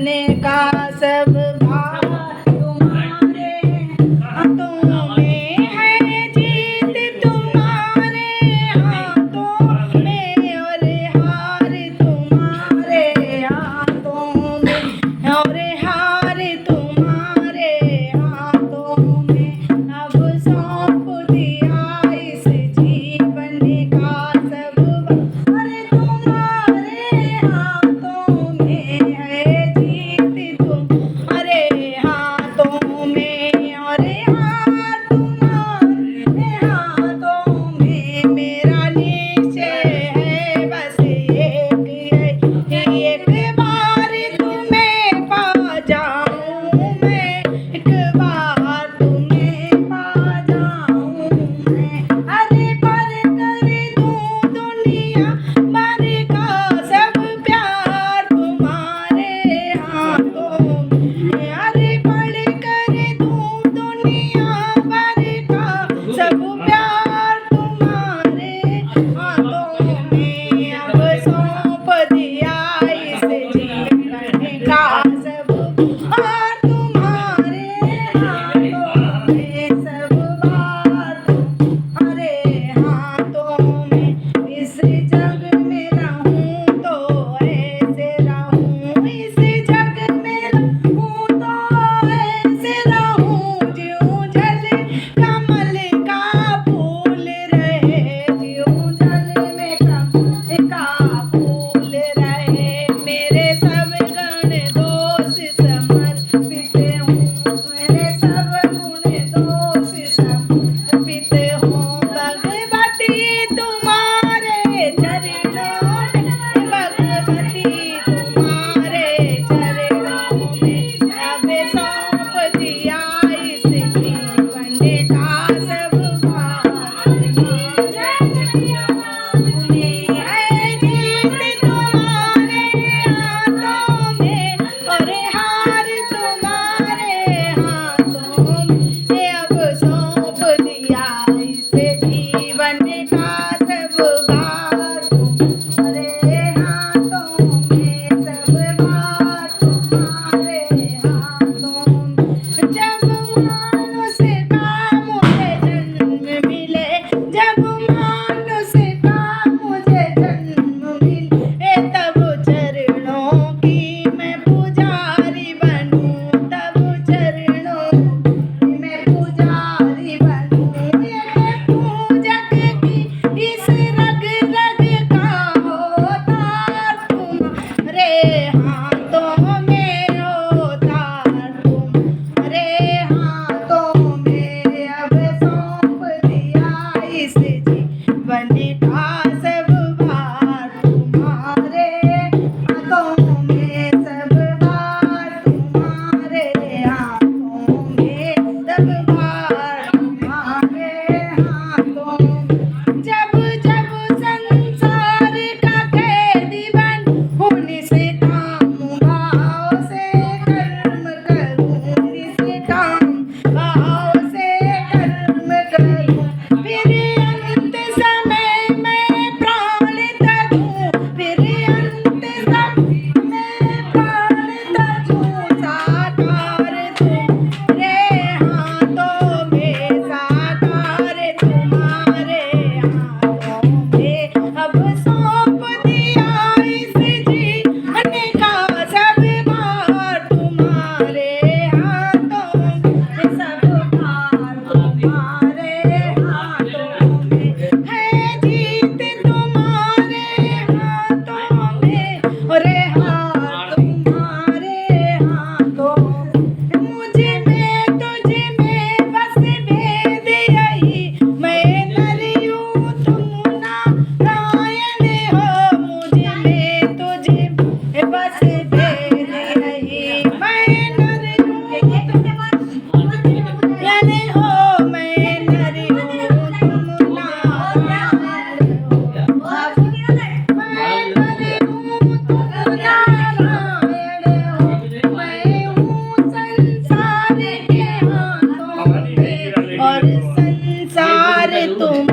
का सब भार तुम्हारे हाथों में है, जीत तुम्हारे हाथों में, और हार तुम्हारे हाथों में, और हार तुम्हारे हाथों में। अब सौंप दिया इस जीवन का सब भार तुम्हारे हाथों में है, जीत तुम्हारे हाथों में, और हार तुम्हारे हाथों में। मेरा निश्चय है बस एक है, एक बार तुम्हें पा जाऊं मैं, एक बार तुम्हें पा जाऊं मैं। अरे पर कर दूं दुनिया भर का सब प्यार तुम्हारे हाथों में, अरे पर कर दूं दुनिया भर का सब प्यार तुम्हारे हाथों में। अब सौंप दिया इस जीवन का सब भार तुम्हारे हाथों में, सब भार तुम्हारे हाथों में। इस जग में रहूं तो ऐसे रहूं, इस जग में रहूं तो ऐसे रहूं, ज्यों जल कमल का फूल रहे, ज्यों जल में कमल का फूल रहे। मेरे सब गण दोष समर्पित हूँ, मेरे सब गुण दोष समर्पित हूँ। भगवती तुम्हारे चरणों में, भगवती तुम्हारे चरणों में। अब सौंप दिया इस जीवन का सब भार तुम्हारे हाथों में है, जीत तुम्हारे हाथों में, और हार तुम्हारे हाथों में। अब सौंप दिया इस जीवन का सब भार तुम्हारे हाथों में, सब भार तुम्हारे हाथों में। जब मानुष का मुझे जन्म मिले, जब मानुष का मुझे जन्म मिले, तब चरणों की मैं पुजारी बनूं, तब चरणों की मैं पुजारी बनूं। ये पूजक की इस रग रग का अवतार तुम्हारे हाथों में, अवतार तुम्हारे हाथों में। अब सौंप दिया इस जीवन का सब भार तुम्हारे हाथों में, सब भार तुम्हारे हाथों में, सब भार तुम्हारे हाथों में। जब जब संसार का कैदी बनूं, निष्काम भाव से कर्म करूं, निष्काम भाव से कर्म करूं। फिर अंत समय में प्राण तजूं, फिर अंत समय में प्राण तजूं। साकार तुम्हारे हाथों में, साकार तुम्हारे हाथों में। अब सौंप दिया इस जीवन का सब भार तुम्हारे हाथों में, सब भार तुम्हारे हाथों में है, जीत तुम्हारे हाथों में, और हार तुम्हारे हाथों में। मुझ में तुझ में बस भेद यही, मैं नर हूँ तुम नारायण हो। मुझ में तुझ में बस भेद यही, मैं नर हूँ तुम नारायण हो, मैं नर हूँ तुम नारायण हो। मैं नर हूँ तुम नारायण हो, मैं हूँ संसार के हाथों में, और संसार तुम